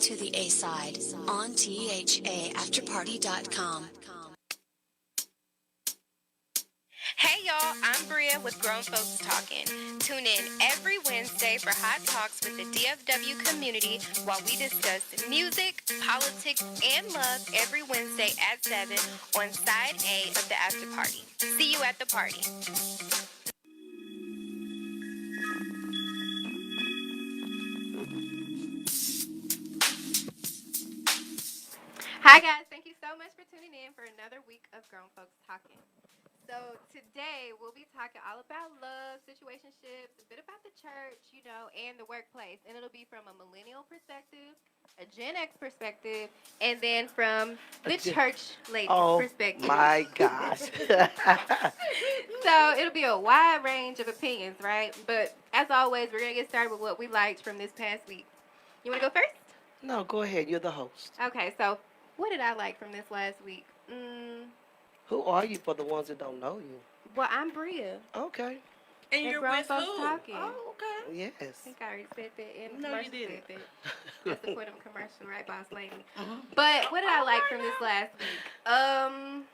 listening to the A-Side on THAAfterparty.com. Hey y'all, I'm Bria with Grown Folks Talking. Tune in every Wednesday for hot talks with the DFW community while we discuss music, politics, and love every Wednesday at 7 on Side A of the After Party. See you at the party. Hi guys, thank you so much for tuning in for another week of Grown Folks Talking. So today we'll be talking all about love, situationships, a bit about the church, and the workplace. And it'll be from a millennial perspective, a Gen X perspective, and then from the church lady perspective. Oh my gosh. So it'll be a wide range of opinions, right? But as always, we're going to get started with what we liked from this past week. You want to go first? No, go ahead. You're the host. Okay, so what did I like from this last week? Who are you for the ones that don't know you? Well, I'm Bria. Okay. And you're Grown with Folks who? Talking. Oh, okay. Yes. I think I already said that in the No, you commercial. didn't. Said that. I support them commercial, right, boss lady? Uh-huh. But what did I like from this last week?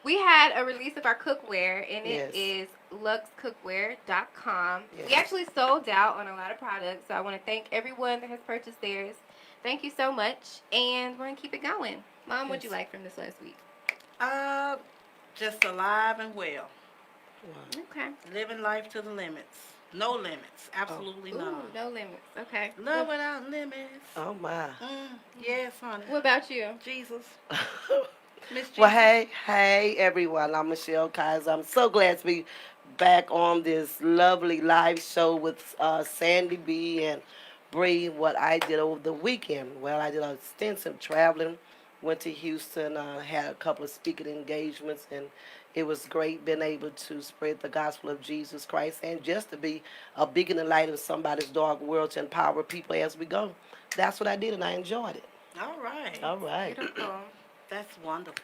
We had a release of our cookware, and it is luxcookware.com. Yes. We actually sold out on a lot of products, so I want to thank everyone that has purchased theirs. Thank you so much, and we're going to keep it going. Mom, what'd you like from this last week? Just alive and well. Wow. Okay. Living life to the limits. No limits. Absolutely none. Ooh, no limits. Okay. Love without limits. Oh my. Yes, honey. What about you? Jesus. Miss Jesus. Well, hey, everyone. I'm Michelle Kaiser. I'm so glad to be back on this lovely live show with Sandy B and Bree. What I did over the weekend. Well, I did extensive traveling. Went to Houston. Had a couple of speaking engagements, and it was great being able to spread the gospel of Jesus Christ and just to be a beacon and light in somebody's dark world to empower people as we go. That's what I did, and I enjoyed it. All right. All right. Beautiful. That's wonderful.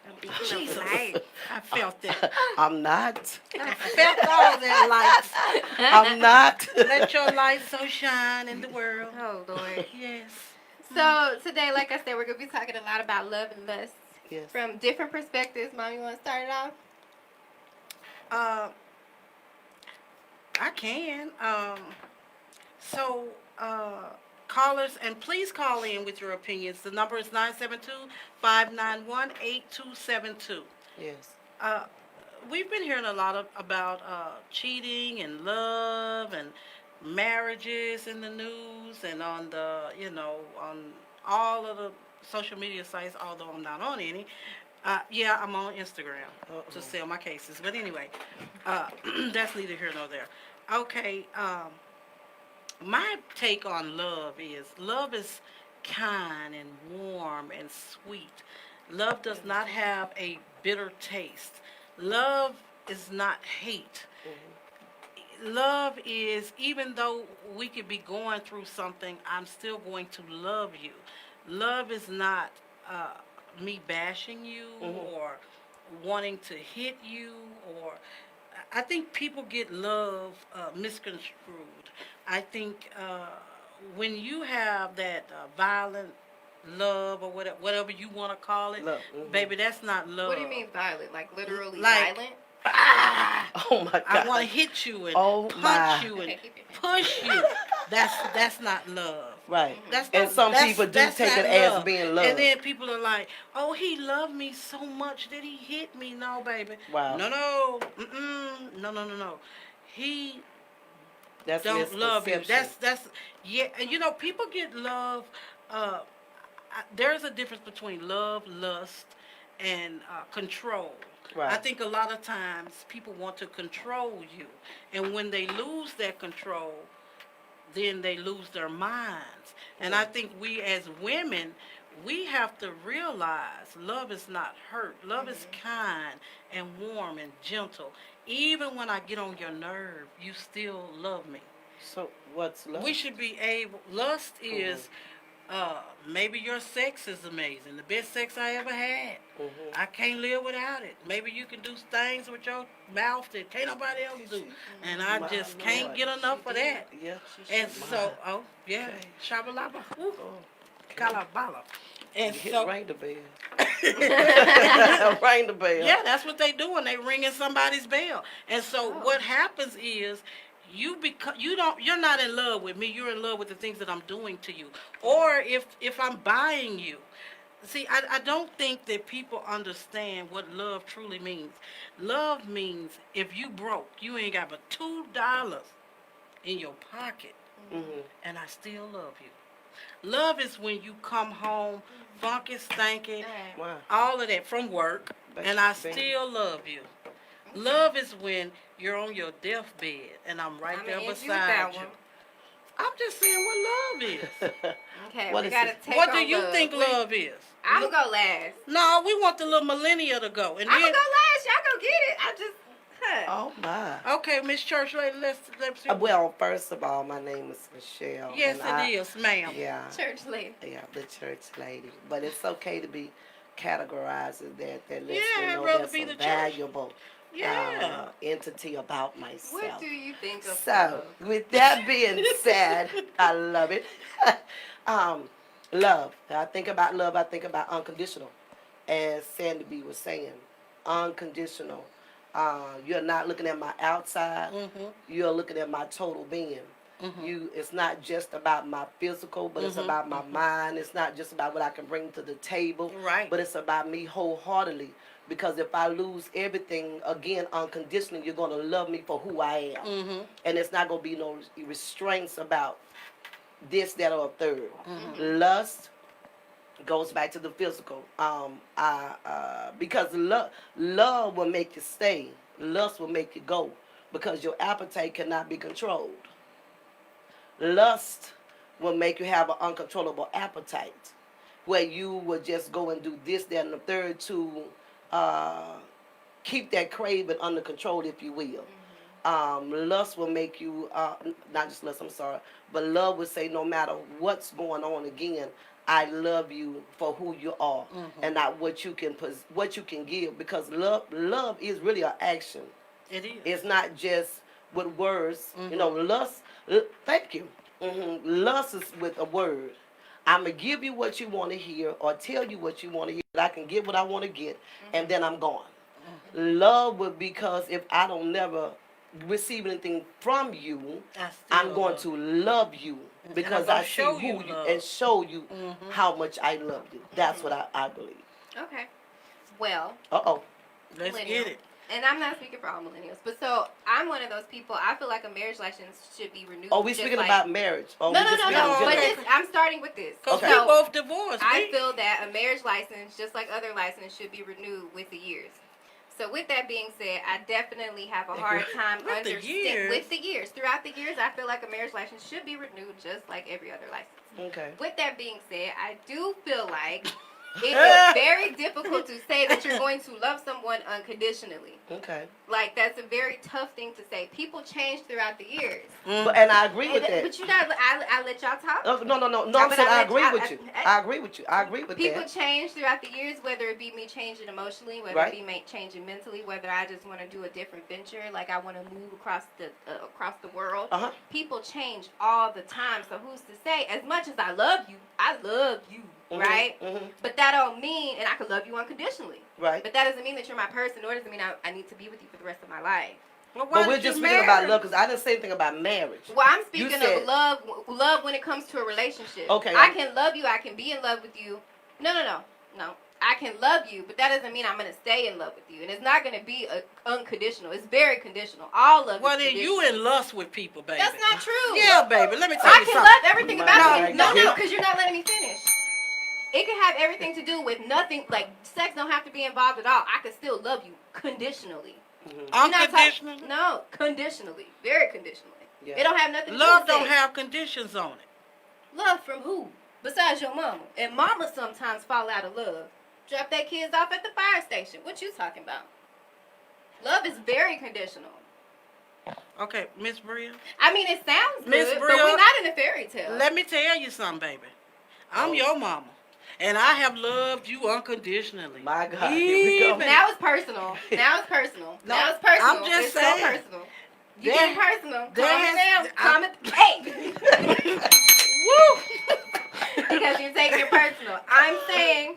Jesus. I felt that. I'm not. I felt all that light. I'm not. Let your light so shine in the world. Oh, Lord. Yes. So today, like I said, we're going to be talking a lot about love and lust Yes. from different perspectives. Mom, you want to start it off? I can. Callers, and please call in with your opinions. The number is 972-591-8272. Yes. We've been hearing a lot about cheating and love and marriages in the news and on on all of the social media sites, although I'm not on any. Yeah, I'm on Instagram to sell my cases. But anyway, that's neither here nor there. Okay, my take on love is kind and warm and sweet. Love does not have a bitter taste. Love is not hate. Love is, even though we could be going through something, I'm still going to love you. Love is not me bashing you or wanting to hit you, or I think people get love misconstrued. I think when you have that violent love or whatever you want to call it, Love, baby, that's not love. What do you mean violent? Like literally Like- violent? Oh my God. I want to hit you and punch my. you and Okay, keep it. push you. That's not love. Right. That's And not- some that's- people do that's take not it as love. being love. And then people are like, "Oh, he loved me so much that he hit me." No, baby. Wow. No. No. He That's don't love you. misconception. That's yeah. And people get love. There's a difference between love, lust, and control. Right. I think a lot of times people want to control you, and when they lose that control, then they lose their minds. And I think we as women, we have to realize love is not hurt. Love is kind and warm and gentle. Even when I get on your nerve, you still love me. So what's love? We should be able. Lust is maybe your sex is amazing, the best sex I ever had. I can't live without it. Maybe you can do things with your mouth that can't nobody else do, and I My just Lord. can't get enough of that. Yeah. And so, oh yeah, Okay. shabalaba. Woo. Kalabala. And so, Ring the bell. Ring the bell. yeah, that's what they doing. They ringing somebody's bell. And so Oh. what happens is you're not in love with me. You're in love with the things that I'm doing to you. Or if I'm buying you. See, I don't think that people understand what love truly means. Love means if you broke, you ain't got but $2 in your pocket, and I still love you. Love is when you come home, funky, stanky, Wow. all of that from work, and I still love you. Love is when you're on your deathbed, and I'm right there beside you. I'm just saying what love is. Okay, What we is gotta it? take What on do you love. think love is? I'm gonna go last. No, we want the little millennial to go. And I'm then, gonna go last. Y'all go get it. I just, Oh my. okay, Miss Church Lady, let's see. Well, first of all, my name is Michelle. Yes, and it is, ma'am. Yeah. church lady. Yeah, the church lady. But it's okay to be categorized as that. That lets Yeah, me I'd know rather that's be a the church. valuable Yeah. entity about myself. What do you think of So, love? with that being said, I love it. Love. When I think about love, I think about unconditional. As Sandy B was saying, unconditional. You're not looking at my outside. You're looking at my total being. It's not just about my physical, but it's about my mind. It's not just about what I can bring to the table, Right. but it's about me wholeheartedly. Because if I lose everything, again, unconditionally, you're going to love me for who I am. And it's not going to be no restraints about this, that, or a third. Lust goes back to the physical. Because love will make you stay. Lust will make you go. Because your appetite cannot be controlled. Lust will make you have an uncontrollable appetite, where you will just go and do this, that, and the third to keep that craving under control, if you will. Lust will make you, not just lust, I'm sorry, but love will say no matter what's going on, again, I love you for who you are, and not what you can give, because love is really an action. It is. It's not just with words. You know, lust, thank you. Lust is with a word. I'm going to give you what you want to hear or tell you what you want to hear. I can get what I want to get, and then I'm gone. Love would, because if I don't never receive anything from you, I'm going to love you because I see who you and show you how much I love you. That's what I believe. Okay. Well, Let's Millennial. get it. And I'm not speaking for all millennials, but so I'm one of those people. I feel like a marriage license should be renewed. Oh, we speaking about marriage. Oh, No. we just speaking But general. this, I'm starting with this. Because Okay. we both divorced. I feel that a marriage license, just like other licenses, should be renewed with the years. So with that being said, I definitely have a hard time With the years? with the years. Throughout the years, I feel like a marriage license should be renewed just like every other license. Okay. With that being said, I do feel like it is very difficult to say that you're going to love someone unconditionally. Okay. Like, that's a very tough thing to say. People change throughout the years. And I agree with that. But you not, I let y'all talk. No. I'm But saying I I agree let- with you. I agree with you. I agree with People that. change throughout the years, whether it be me changing emotionally, whether Right. it be changing mentally, whether I just want to do a different venture, like I want to move across the world. People change all the time. So who's to say? As much as I love you, right? But that don't mean, and I could love you unconditionally. Right. But that doesn't mean that you're my person, nor does it mean I need to be with you for the rest of my life. Well, But we're just speaking about love, because I didn't say anything about marriage. Well, I'm speaking said- of love when it comes to a relationship. Okay. I can love you. I can be in love with you. No. I can love you, but that doesn't mean I'm going to stay in love with you. And it's not going to be unconditional. It's very conditional. All love Well, is then conditional. you in lust with people, baby. That's not true. Yeah, baby. Let me tell I you can something. love everything about No, you. no, No, because you're not letting me finish. It can have everything to do with nothing. Like, sex don't have to be involved at all. I can still love you conditionally. You're not Unconditionally? no, conditionally. Very conditionally. Yeah. It don't have nothing to do Love with don't sex. have conditions on it. Love from who? Besides your mama. And mama sometimes fall out of love. Drop their kids off at the fire station. What you talking about? Love is very conditional. Okay, Miss Bria. I mean, it sounds Miss good, but Bria, we're not in a fairy tale. Let me tell you something, baby. I'm your mama. And I have loved you unconditionally. My God, here we go. Even- Now it's personal. Now it's personal. No, Now it's personal. I'm just it's saying. so personal. You There- get personal. there Calm it has- down. Calm it. Hey! Woo! because you're taking it personal. I'm saying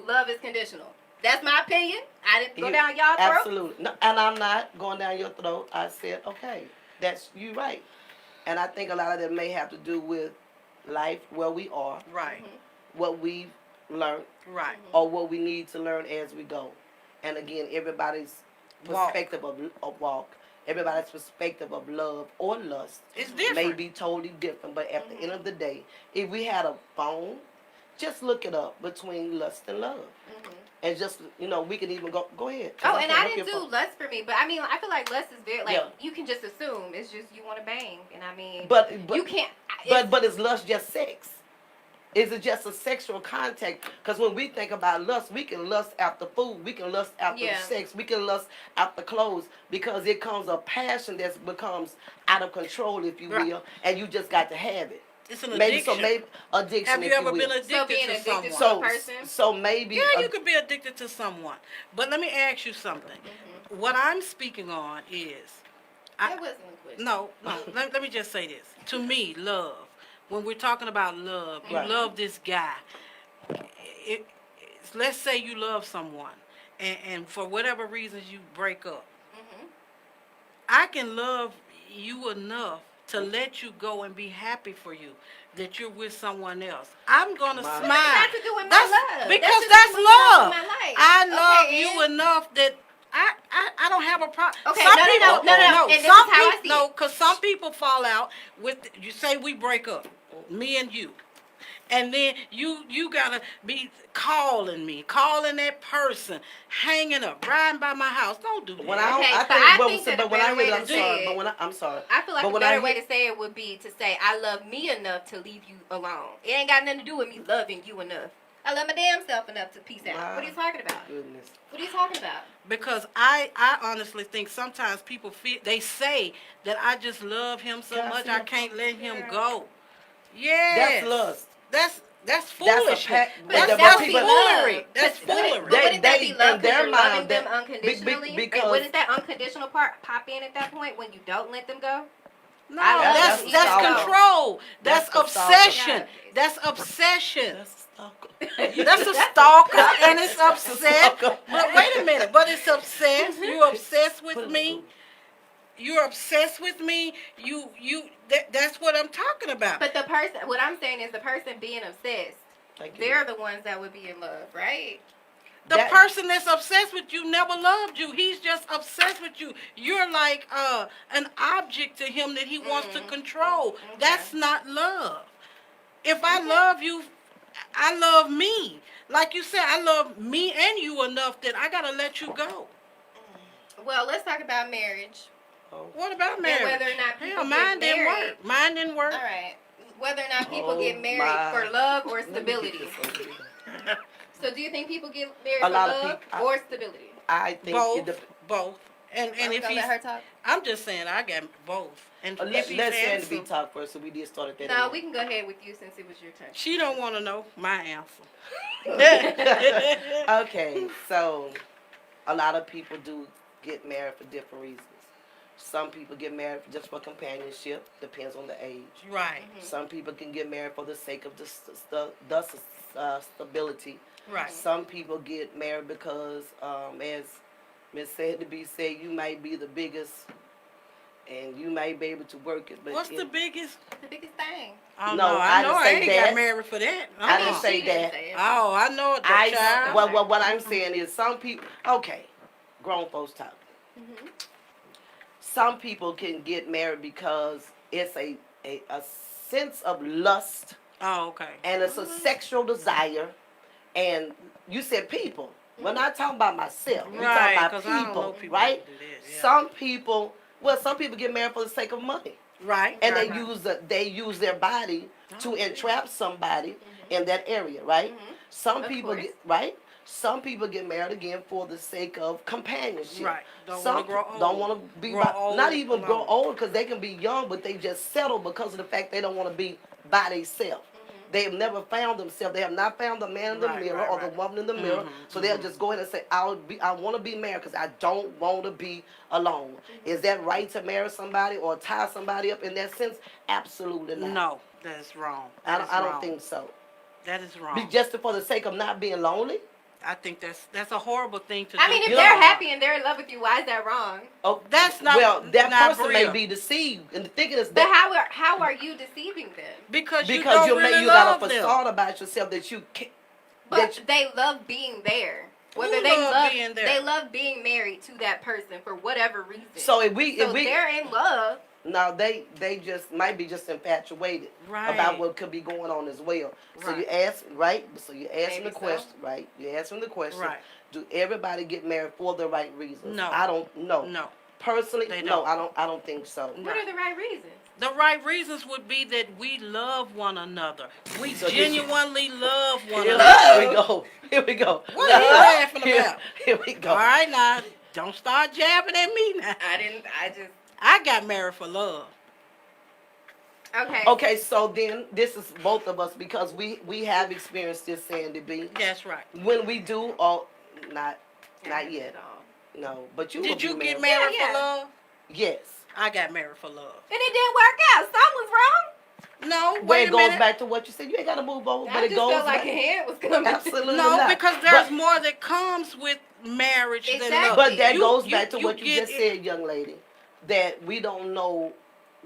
love is conditional. That's my opinion. I didn't go down y'all throat. Absolutely. No, and I'm not going down your throat. I said, okay, that's you right. And I think a lot of that may have to do with life, where we are, Right. what we've learned, Right. or what we need to learn as we go. And again, everybody's Walk. perspective of walk, everybody's perspective of love or lust It's different. may be totally different. But at the end of the day, if we had a phone, just look it up between lust and love. And just, we can even go ahead. 'Cause Oh, and can't I look didn't your do phone. lust for me, but I mean, I feel like lust is very like Yeah. you can just assume it's just you want to bang, and I mean, But you can't. But is lust just sex? Is it just a sexual contact? Because when we think about lust, we can lust after food, we can lust after Yeah. sex, we can lust after clothes, because it comes a passion that becomes out of control, if you Right. will, and you just got to have it. It's an Maybe addiction. so, maybe addiction. Have if you ever will. been addicted So being to addicted someone? to- So, a person? so maybe. Yeah, you could be addicted to someone. But let me ask you something. What I'm speaking on is, That wasn't a question. no. let me just say this. To me, love. When we're talking about love, you Right. love this guy. Let's say you love someone, and for whatever reasons you break up. I can love you enough to let you go and be happy for you that you're with someone else. I'm gonna Wow. smile. What does that have to do with my That's love? because That that's should be moving on love. with my life. I love Okay, you and- enough that I don't have a problem. Okay, some no, no, people, no, and this is some how I people, see no, it. because some people fall out with. You say we break up, me and you. And then you gotta be calling that person, hanging up, riding by my house. Don't do that. When I, Okay, I but think, I but, think see, that but a when I better hear way it, I'm to sorry. say it- But when I'm sorry. I feel like But a when I better way hear- to say it would be to say, I love me enough to leave you alone. It ain't got nothing to do with me loving you enough. I love my damn self enough to peace out. What are you talking about? Goodness. What are you talking about? Because I honestly think sometimes people feel they say that I just love him so Can I much see I your can't let him Yeah. go. Yes. That's lust. That's That's a foolishness. pack- That's but that would be people- love. foolery. That's But wouldn't- foolery. But wouldn't that be They- love in their because you're loving mind, them that- unconditionally? because- And wouldn't that unconditional part pop in at that point when you don't let them go? No, I love that's you. that's stalker. control. That's That's the stalker. obsession. That's obsession. That's a stalker. That's a stalker and it's obsessed. Stalker. But wait a minute, but it's obsessed. You're obsessed with me. You're obsessed with me. That's what I'm talking about. But the person, what I'm saying is the person being obsessed, Thank you. they're the ones that would be in love, right? The That- person that's obsessed with you never loved you. He's just obsessed with you. You're like an object to him that he wants to control. Okay. That's not love. If I love you, I love me. Like you said, I love me and you enough that I gotta let you go. Well, let's talk about marriage. Oh. What about marriage? whether or not people Hell, get mine didn't married. work. Mine didn't work. All right. Whether or not people Oh, get married my. for love or Let me get stability. this over here. So do you think people get married A for lot of love people- or stability? I think Both. And Are we if gonna he's, let her talk? I'm just saying I got both. And if let's he's Sandy handsome, be talk first, so we did start at that. No, end. we can go ahead with you since it was your turn. she don't want to know my answer. Okay, so a lot of people do get married for different reasons. Some people get married just for companionship, depends on the age. Right, Some people can get married for the sake of the stability. right. Some people get married because, as Miss said to be said, you might be the biggest, and you might be able to work it. But What's the biggest? The biggest thing. Oh, No, no, I I know didn't I say ain't that. got married for that. I didn't Uh-uh. say She didn't that. say it. Oh, I know it, the child. What I'm saying is some people. Okay, grown folks talk. Mhm. Some people can get married because it's a sense of lust Oh, okay. and it's a sexual desire. And you said people. We're not talking about myself. We're Right, talking 'cause about I don't people, know people right? that do that, yeah. Some people get married for the sake of money, Right. and right, they use their body to entrap somebody in that area, right? Some Of people course. get right. Some people get married again for the sake of companionship. Right. Don't Some wanna grow old. don't want to be Grow old not even grow alone. old because they can be young, but they just settle because of the fact they don't want to be by themselves. They have never found themselves. They have not found the man in the Right, mirror right, or the right. woman in the mirror. So they'll just go in and say, I want to be married because I don't want to be alone. Is that right to marry somebody or tie somebody up in that sense? Absolutely not. No, That's wrong. I That is don't wrong. think so. That is Be wrong. just for the sake of not being lonely. I think that's a horrible thing to do. I mean, if You they're know- happy and they're in love with you, why is that wrong? Oh, That's not- well. That not person may real. be deceived and thinking it's But that how are you deceiving them? because you because don't really you got love a them. facade about yourself that you can't. But That you, they love being there. Whether Who they love being there? they love being married to that person for whatever reason. so if we they're in love. no, they just might be just infatuated Right. about what could be going on as well. So Right. you ask, right? So you ask them Maybe the so. question, right? You ask them the question. Right. Do everybody get married for the right reasons? No. I don't know. No. Personally, They no, don't. I don't think so. No. What are the right reasons? The right reasons would be that we love one another. We So this- genuinely love one Here another. we go. Here we go. What are you laughing about? Here we go. All right, now, don't start jabbing at me now. I got married for love. Okay. Okay, so then this is both of us because we have experienced this, Sandy B. That's right. When we do, oh, not yet. And No, but you Did will you be get married. married Yeah, for yeah. love? Yes. I got married for love. it didn't work out. Something was wrong. No, But wait it a goes minute. back to what you said. You ain't got to move over, but I it just goes felt like back. a hand was coming. Absolutely No, not. because there's But- more that comes with marriage than Exactly. love. But that You- goes you- back to what you get just it said, young lady, that we don't know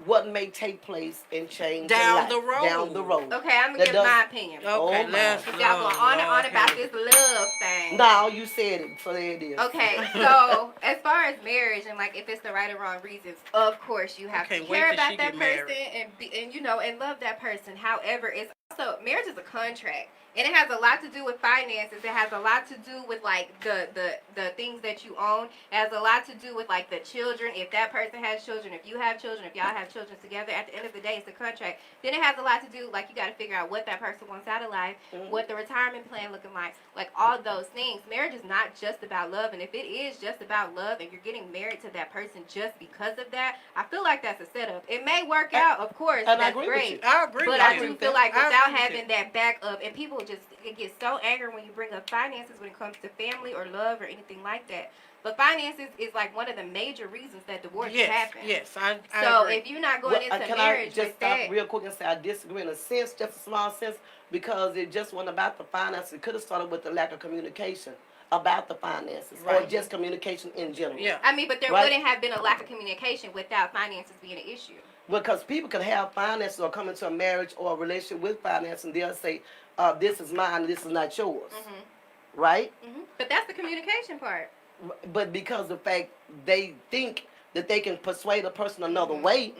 what may take place and change Down in the life, road. down the road. Okay, I'm gonna That give does- my opinion. Okay, Oh, my. let's Y'all going on and on about this love thing. No, you said it, so there it is. Okay, so as far as marriage and like if it's the right or wrong reasons, of course you have to can't wait care till about she that get person married. and you know and love that person. However, it's also marriage is a contract. And it has a lot to do with finances. It has a lot to do with like the things that you own. It has a lot to do with like the children. If that person has children, if you have children, if y'all have children together, at the end of the day, it's a contract. Then it has a lot to do like you got to figure out what that person wants out of life, what the retirement plan looking like all those things. Marriage is not just about love, and if it is just about love, and you're getting married to that person just because of that, I feel like that's a setup. It may work out, of course. And I That's agree with great. you. I agree But with I you. do feel like I without agree with having you. that backup, and people just get so angry when you bring up finances when it comes to family or love or anything like that. But finances is like one of the major reasons that divorces happen. Yes, I So agree. if you're not going into can marriage I just with stop that, real quick and say I disagree in a sense, just a small sense, because it just wasn't about the finances. It could have started with the lack of communication about the finances or Right. just communication in general. Yeah. I mean, but there Right. wouldn't have been a lack of communication without finances being an issue. Because people can have finances or come into a marriage or a relationship with finance and they'll say, this is mine, this is not yours. Right? But that's the communication part. But because the fact they think that they can persuade a person another way,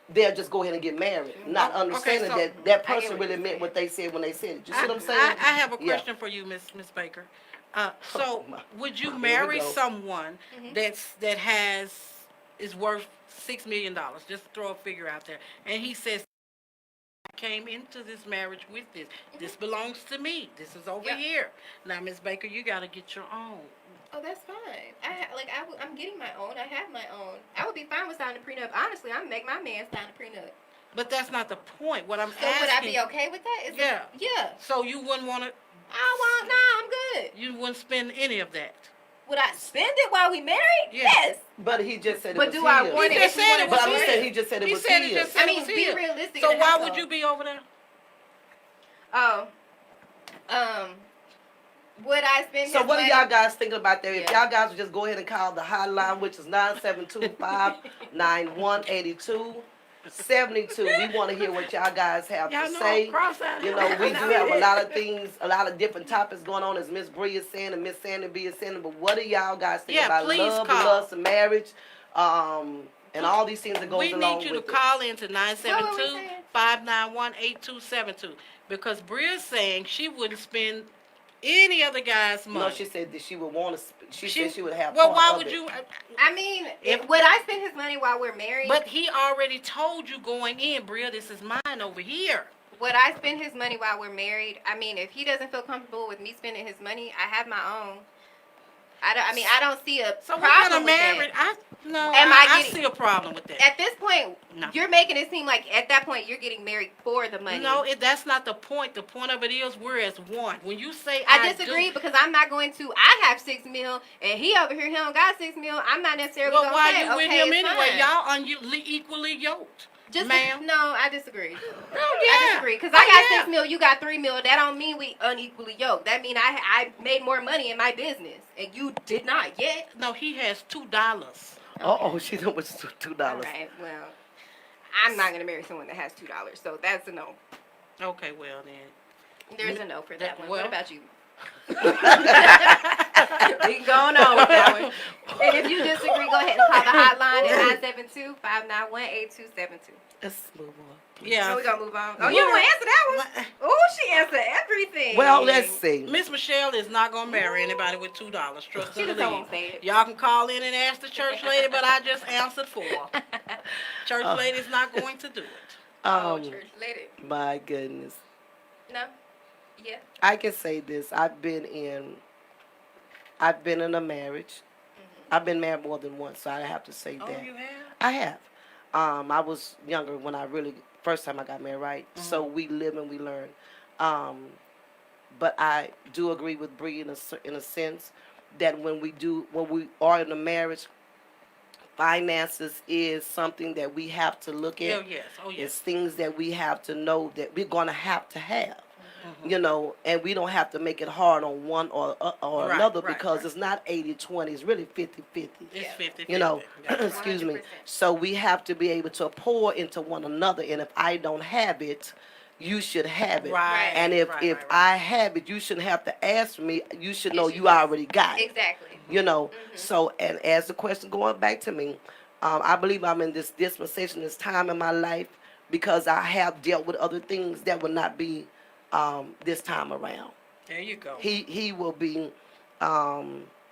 they'll just go ahead and get married, not Okay, understanding so- that that I get person what really you're meant saying. what they said when they said it. You see what I'm I saying? have a Yeah. question for you, Miss Baker. So, Oh, my. would you Here we marry go. someone is worth $6 million? Just throw a figure out there, and he says, "I came into this marriage with this. This belongs to me. This is over Yeah. here. Now, Miss Baker, you got to get your own." Oh, that's fine. I'm getting my own. I have my own. I would be fine with signing a prenup. Honestly, I'm make my man sign a prenup. But that's not the point. What I'm So asking. would I be okay with that? Is Yeah. Yeah. So you wouldn't want to. I'm good. You wouldn't spend any of that. Would I spend it while we married? Yeah. Yes. But he just said it But was do I his. want He it? just if we said wanted it But to I'm do just it? saying he just said it He was said it his. just I said it mean, was be his. realistic. So in the why household. would you be over there? Would I spend So his what are money? y'all guys thinking about that? If Yeah. y'all guys would just go ahead and call the hotline, which is 972-591-8272. We want to hear what y'all guys have Y'all to know say. I'm cross out You here. know, we do have a lot of things, a lot of different topics going on, as Miss Bree is saying and Miss Sandy B is saying. But what do y'all guys think Yeah, about please love, call. lust, and marriage, and all these things that goes We along need you to with it? call in to What were we saying? 972-591-8272 because Bria's saying she wouldn't spend any other guy's money. No, she said that she would want to. She said she would have. Well, part why of would it. you? I mean, If- would I spend his money while we're married? But he already told you going in, Bria, this is mine over here. Would I spend his money while we're married? I mean, if he doesn't feel comfortable with me spending his money, I have my own. I don't see a So what problem kind of with marriage? that. I see a problem with that. At this point, No. you're making it seem like at that point you're getting married for the money. No, that's not the point. The point of it is we're as one. When you say I disagree because I'm not going to. I have $6 million and he over here he don't got $6 million. I'm not necessarily well, going to why say you with okay, him it's anyway? fine. Y'all equally yoked. Just ma'am. no, I disagree. Oh I yeah. disagree because Oh, I got yeah. 6 mil, you got 3 mil. That don't mean we unequally yoked. That mean I made more money in my business and you did not yet. No, he has $2. Oh, she done with $2. All right, well, I'm not gonna marry someone that has $2, so that's a no. Okay, well then. There's a no for that one. Well- What about you? We going on with that one. And if you disagree, go ahead and call the hotline at 972-591-8272. Let's move on. Yeah. So we gonna move on. Oh, you don't want to answer that one? Oh, she answered everything. Well, let's see. Miss Michelle is not gonna marry anybody with $2. Trust She and just believe. don't say it. Y'all can call in and ask the church lady, but I just answered for her. Church lady's not going to do it. Oh, church lady. My goodness. No. Yeah. I can say this. I've been in a marriage. I've been married more than once, so I have to say Oh, that. you have? I have. I was younger when I really first time I got married, right? So we live and we learn. But I do agree with Bree in a sense that when we are in a marriage, finances is something that we have to look at. Oh yes. Oh It's yes. things that we have to know that we're gonna have to have. You know, and we don't have to make it hard on one or Right, another right, because right. it's not 80-20. It's really 50-50. It's 50. You know, Yeah. excuse me. 100%. So we have to be able to pour into one another. And if I don't have it, you should have it. Right. And if right, if right, I have it, you shouldn't have to ask me. You should know should you just- already got it. Exactly. You know. So, and as the question going back to me, I believe I'm in this dispensation, this time in my life, because I have dealt with other things that will not be this time around. There you go. He will be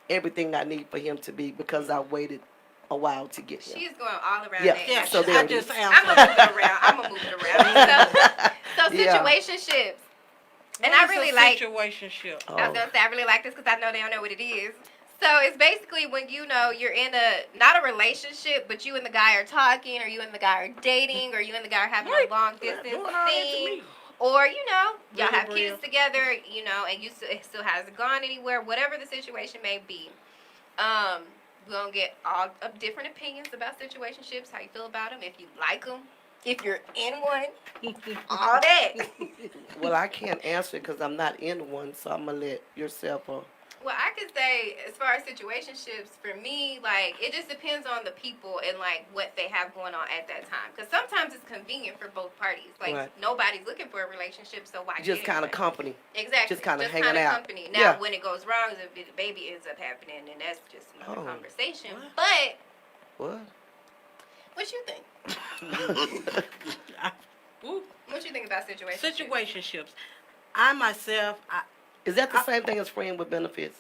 everything I need for him to be because I waited a while to get him. She's going all around Yeah. that. Yeah. So I there it just is. I'm answered. gonna move it around. I'm gonna move it around. So Yeah. situationships. And What I is a really like. situationship. Oh. I was gonna say I really like this because I know they don't know what it is. So it's basically when you know you're in not a relationship, but you and the guy are talking, or you and the guy are dating, or you and the guy are having a long distance Doing all that to thing, me. or you know y'all Really have real. kids together, you know, and it still hasn't gone anywhere. Whatever the situation may be, we're gonna get all of different opinions about situationships, how you feel about them, if you like them, if you're in one, all that. Well, I can't answer it because I'm not in one, so I'm gonna let yourself. Well, I could say, as far as situationships, for me, like, it just depends on the people and, like, what they have going on at that time. Because sometimes it's convenient for both parties. Like, Right. nobody's looking for a relationship, so why Just get kind of one? company. Exactly. just kinda hanging out. Company. Now, Yeah. when it goes wrong, if the baby ends up happening, then that's just another Oh. conversation. What? But, What? what you think? Ooh. What you think about situationships? Situationships. I myself, Is that the same thing as friend with benefits?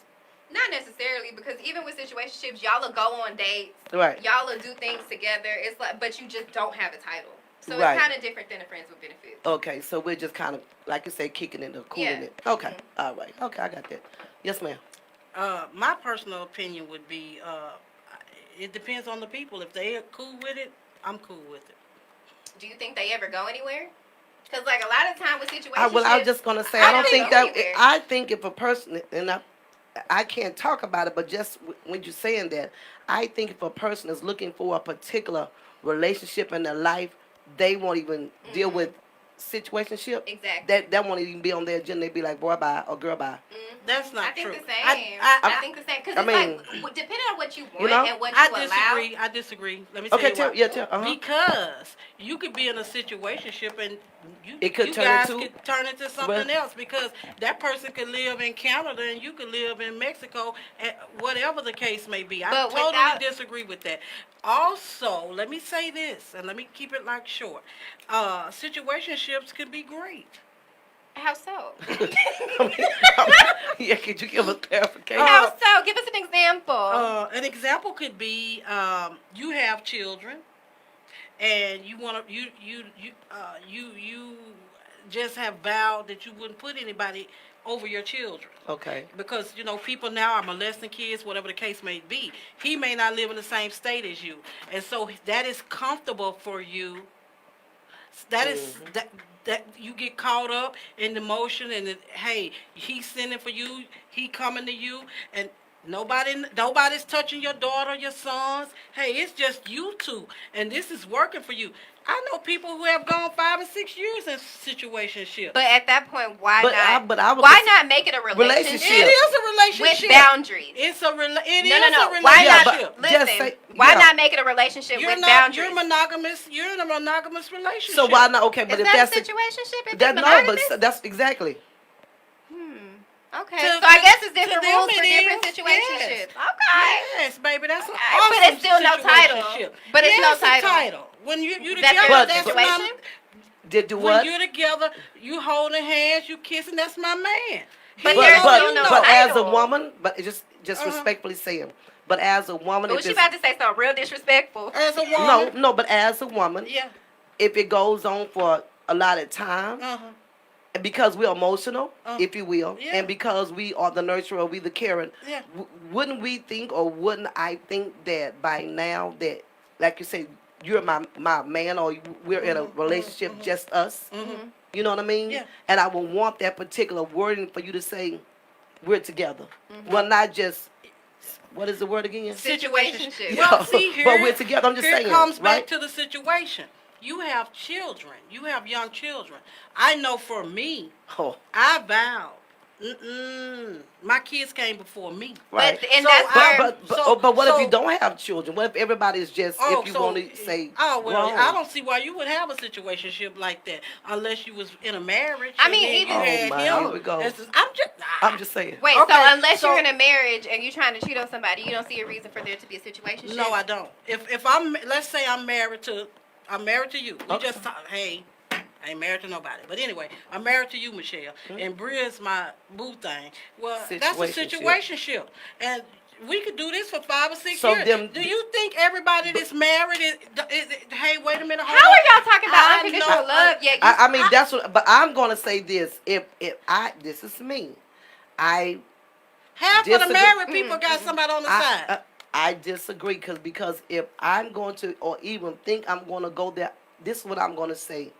Not necessarily, because even with situationships, y'all will go on dates. Right. Y'all will do things together. It's like, but you just don't have a title. So Right. it's kind of different than a friends with benefits. Okay, so we're just kind of, like you say, kicking it or cooling Yeah. it. Okay, all right. Okay, I got that. Yes, ma'am. my personal opinion would be, it depends on the people. If they are cool with it, I'm cool with it. Do you think they ever go anywhere? Because like a lot of time with situationships, Well, I was just gonna say, I I don't don't think go that. anywhere. I think if a person, and I can't talk about it, but just when you're saying that, I think if a person is looking for a particular relationship in their life, they won't even deal with situationship. Exactly. That won't even be on their agenda. They'd be like, boy, bye, or girl, bye. That's not I think true. the same. I think the same. Because I it's mean, like, depending on what you want you know? and what you I allow. disagree. I disagree. Let me tell Okay, you tell, why. yeah, tell, uh-huh. Because you could be in a situationship and It could you turn guys into- could turn into something else, because that person could live in Canada and you could live in Mexico, and whatever the case may be. I But totally without- disagree with that. Also, let me say this, and let me keep it like short. Situationships could be great. How so? Yeah, could you give a clarification? How so? Give us an example. An example could be you have children, and you want to you just have vowed that you wouldn't put anybody over your children, Okay. because people now are molesting kids, whatever the case may be. He may not live in the same state as you, and so that is comfortable for you. That is that you get caught up in the motion, and hey, he's sending for you, he coming to you, and nobody's touching your daughter, your sons. Hey, it's just you two, and this is working for you. I know people who have gone 5 and 6 years in situationships. But at that point, why But not? I would Why not make it a relationship, Relationship. it is a relationship with boundaries? It's a it No, is no, a no. relationship. Why Yeah, not? but just Listen. say- Why yeah. not make it a relationship You're with not. boundaries? You're monogamous. You're in a monogamous relationship. So why not? Okay, but Is if that that's a situationship? If that it's no, but monogamous? that's exactly. Okay. To- So I guess it's to different them rules it for different is, situationships. yes. Okay. Yes, baby, that's an Okay, awesome but it's still no title. situationship. But it's no Yes, a title. title. When you That's together, your that's situation? Did do when what? you're together, you holding hands, you kissing. That's my man. But But there's but still no but as a title. woman, but just respectfully saying, but as a woman, Oh, if she it's, about to say something real disrespectful. As a woman, no, but as a woman, yeah, if it goes on for a lot of time, and because we're emotional, if you will, Yeah. and because we are the nurturer, we the caring, Yeah. wouldn't we think, or wouldn't I think that by now that, like you say, you're my man, or we're in a relationship, just us. You know what I mean? Yeah. And I would want that particular wording for you to say, we're together. Well, not just, what is the word again? Situationship. Yeah. Well, see here, But we're together, I'm just here saying, comes back right? to the situation. You have children. You have young children. I know for me, Oh, I vowed. My kids came before me. right. But and So that's I- where. But what if so- you don't have children? What if everybody's just, if you want to say, oh well, grown? I don't see why you would have a situationship like that unless you was in a marriage. I and mean, then you even- Oh, had my, him. here we go. I'm I'm just saying. Wait, Okay, so unless so- you're in a marriage and you're trying to cheat on somebody, you don't see a reason for there to be a situationship? No, I don't. If I'm, let's say I'm married to you. We Okay. just talk, hey, I ain't married to nobody. But anyway, I'm married to you, Michelle, and Bria's my boo thing. Well, that's a Situationship. situationship, and we could do this for 5 or 6 So years. them- Do you think everybody that's married is hey, wait a minute, hold How on. are y'all talking about I unconditional know- love? Yeah, I mean, that's what, but I'm going to say this. If this is me, I Half of the disagree. married people got somebody on the side. I disagree because if I'm going to, or even think I'm going to go there, this is what I'm going to say.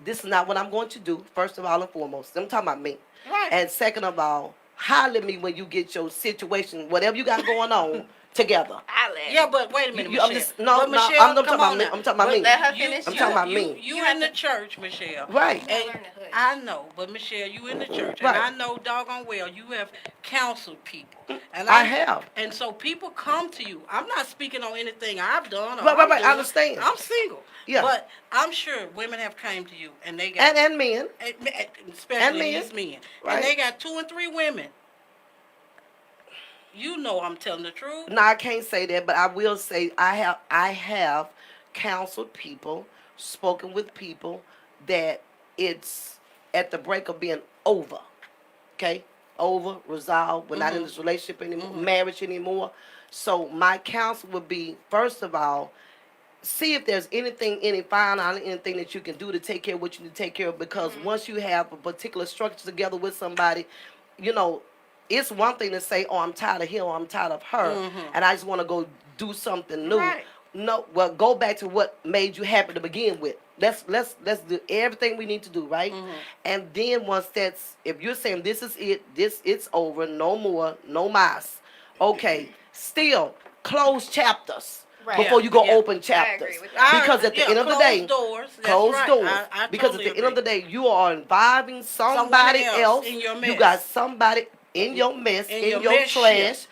This is not what I'm going to do, first of all and foremost. I'm talking about me. Right. And second of all, holler at me when you get your situation, whatever you got going on, together. Yeah, but wait a minute, I'm Michelle. just, no, But no, Michelle, I'm not come talking about on me. now. I'm talking about me. Let her finish. I'm talking about me. You in the church, Michelle. Right. You gotta And learn to hush. I know, but Michelle, you in the church, Right. and I know doggone well you have counseled people. And I have. And so people come to you. I'm not speaking on anything I've done. Or Right, I'm I doing. understand. I'm single. Yeah. But I'm sure women have came to you, and they got, And men. especially men. these men, Right. and they got 2 and 3 women. You know I'm telling the truth. No, I can't say that, but I will say I have counseled people, spoken with people that it's at the break of being over. Okay? Over, resolved, we're not in this relationship anymore, marriage anymore. So my counsel would be, first of all, see if there's find out anything that you can do to take care of what you need to take care of, because once you have a particular structure together with somebody, it's one thing to say, oh, I'm tired of him, or I'm tired of her, and I just want to go do something new. Right. No, well, go back to what made you happy to begin with. Let's do everything we need to do, right? And then once if you're saying this is it, it's over, no more, no mas. Okay, still close chapters Right. before you go Yeah. open I chapters. agree with that. Because at the end of the day, closed doors. That's closed right. doors. I Because totally at the end of the agree. day, you are involving somebody Someone else. else in your You mess. got somebody in your mess, In in your your mess trash. shit.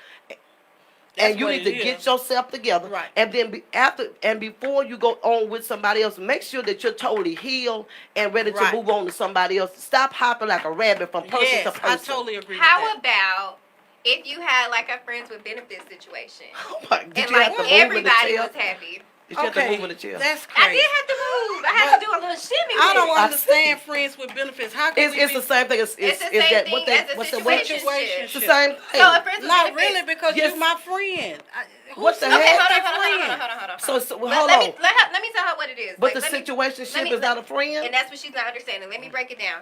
And That's you what need to it get is. yourself together. Right. And then before you go on with somebody else, make sure that you're totally healed and ready Right. to move on to somebody else. Stop hopping like a rabbit from person Yes, to person. I totally agree with How that. about if you had like a friends with benefits situation, Oh my, did and you like have to move in the everybody chair? was happy? Did you have to move in the chair? That's I crazy. did have to move. I had to do a little shimmy. I don't with it. understand friends with benefits. How can It's we the same thing. It's the same thing as a what's the situationship. word? situationship? It's the same thing. So a friends with Not benefits. really, because Yes. you're my friend. What the Okay, heck? hold on. So Let- hold let on. me let me tell her what it is. But Like, the let me- situationship let me- is not a friend. and that's what she's not understanding. Let me break it down.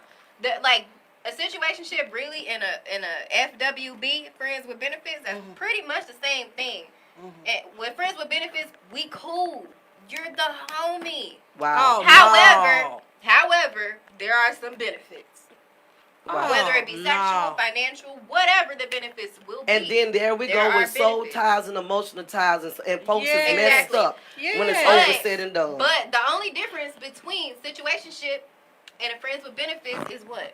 A situationship really in a FWB, friends with benefits, that's pretty much the same thing. And with friends with benefits, we cool. You're the homie. Wow. Oh, However, no. however, there are some benefits. Right. Whether it be sexual, no. financial, whatever the benefits will be. And then there we There go are with soul benefits. ties and emotional ties, and folks is Yes. messed Exactly. up when it's Yes. over said and done. But the only difference between situationship and a friends with benefits is what?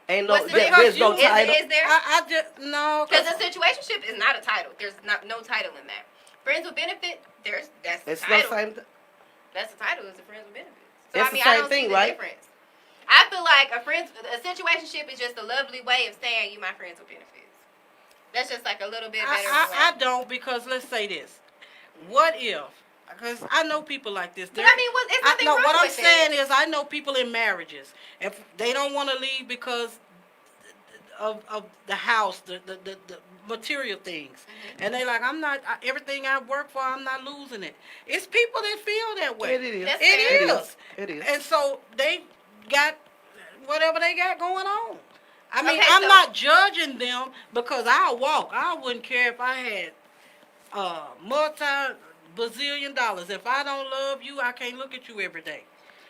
Ain't no, What's the there's difference? no title. Is there? I just no. Because a situationship is not a title. There's no title in that. Friends with benefit, that's the It's the title. same. That's the title, is a friends with benefits. So It's I mean, the I same don't thing, see the right? difference. I feel like a situationship is just a lovely way of saying you my friends with benefits. That's just like a little bit better. I don't, because let's say this. What if? Because I know people like this. But I mean, it's nothing wrong what I'm with saying it. is I know people in marriages. If they don't want to leave because of the house, the material things, and they like, everything I work for, I'm not losing it. It's people that feel that way. It is. That's It fair. is. It is. And so they got whatever they got going on. I mean, Okay, I'm so- not judging them, because I'll walk. I wouldn't care if I had multi-bazillion dollars. If I don't love you, I can't look at you every day.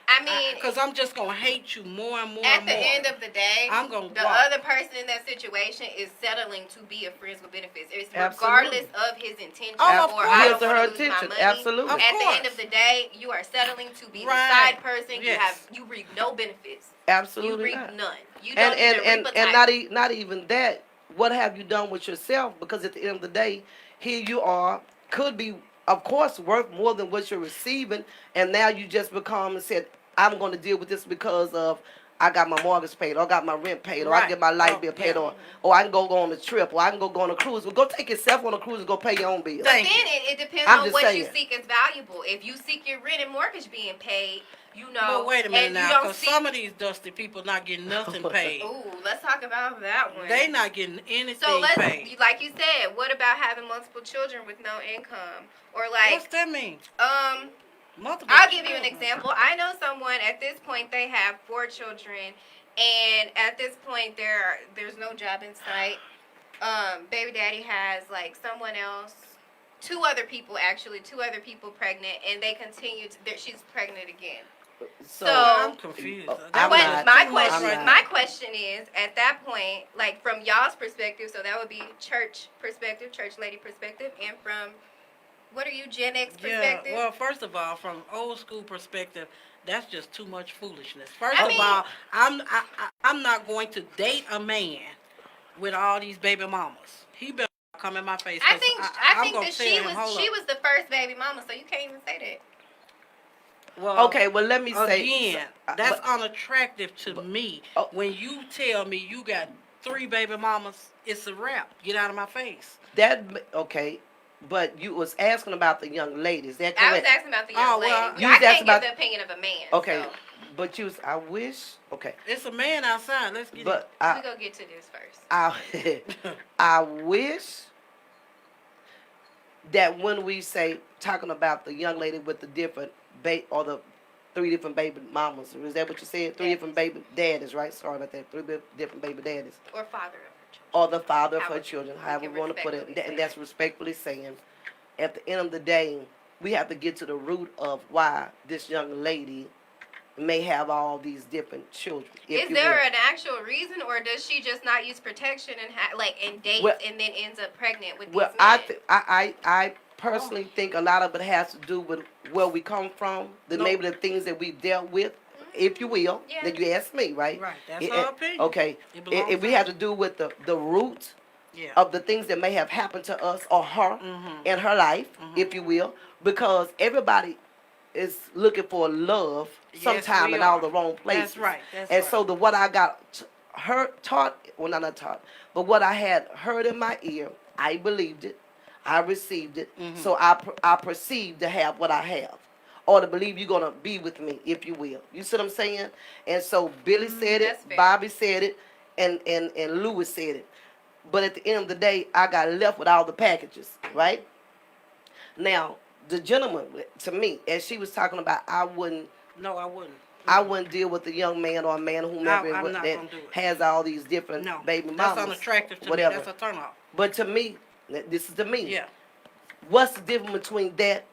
I mean, Because I'm just going to hate you more and more at and the more. end of the day, I'm gonna the walk. other person in that situation is settling to be a friends with benefits. It's Absolutely. regardless of his intention Oh, of or course. I His don't or her want to lose my intention. money. Absolutely. Of At the end course. of the day, you are settling to be the Right. side person. Yes. You reap no benefits. Absolutely You reap not. none. You don't And even reap a and title. not even that. What have you done with yourself? Because at the end of the day, here you are, could be, of course, worth more than what you're receiving, and now you just become and said, I'm going to deal with this because of I got my mortgage paid, or I got my rent paid, or I Right. get my light Oh, bill paid, yeah. or I can go on a trip, or I can go on a cruise. Well, go take yourself on a cruise and go pay your own bills. But then Thank you. it depends I'm on just what you saying. seek as valuable. If you seek your rent and mortgage being paid, you know. But wait a minute and you now, don't because seek. some of these dusty people not getting nothing paid. Ooh, let's talk about that one. They not getting anything So paid. like you said, what about having multiple children with no income, or like, What's that mean? Multiple I'll give you an children. example. I know someone at this point they have 4 children, and at this point there's no job in sight. Baby daddy has like someone else, 2 other people pregnant, and they continue to. She's pregnant again. So, I'm confused. I'm What- not. my I'm question, not. my question is, at that point, like from y'all's perspective, so that would be church perspective, church lady perspective, and from what are you, Gen X perspective? Yeah, well, first of all, from old school perspective, that's just too much foolishness. I First mean- of all, I'm not going to date a man with all these baby mamas. He better not come in my face. I 'Cause think I'm that gonna she tell him, hold was up. the first baby mama, so you can't even say that. Well, Okay, well, let me say. again, but- that's unattractive to me. oh. When you tell me you got 3 baby mamas, it's a wrap. Get out of my face. Okay, but you was asking about the young lady. Is that I was correct? asking about the young Oh, well, lady. you I was can't asking give about- the opinion of a man. Okay, So but you was. I wish. Okay, It's a man outside. Let's get but we I, go get to this first. I wish that when we say talking about the young lady with the different or the 3 different baby mamas, is that what you said? 3 Yes. different baby daddies, right? Sorry about that. 3 different baby daddies, Or father of her children. or the father of How her we- children, we however can we want to put it, respectfully and say that's that. respectfully saying. At the end of the day, we have to get to the root of why this young lady may have all these different children. If Is you there will. an actual reason, or does she just not use protection and dates Well- and then ends up pregnant with Well, these men? I personally think a lot of it has to do with where we come from, No. maybe the things that we've dealt with, if you will. Yeah. That you asked me, right? Right, that's It- her opinion. Okay. It belongs If we to have her. to do with the root Yeah. of the things that may have happened to us or her Mhm. in her life, Mhm. if you will, because everybody is looking for love Yes, sometime we in all are. the wrong places. That's right. That's And right. so what I got taught, well, not taught, but what I had heard in my ear, I believed it, I received it, Mhm. so I perceived to have what I have, or to believe you're gonna be with me, if you will. You see what I'm saying? And so Billy said that's it, fair. Bobby said it, and Louis said it. But at the end of the day, I got left with all the packages, right? Now, the gentleman, to me, as she was talking about, I wouldn't No, I wouldn't. I wouldn't deal with a young man or a man whomever I'm that not gonna do it. has all these different No. baby That's mamas. unattractive to whatever. me. That's a turn off. But to me, this is to me. Yeah. What's the difference between that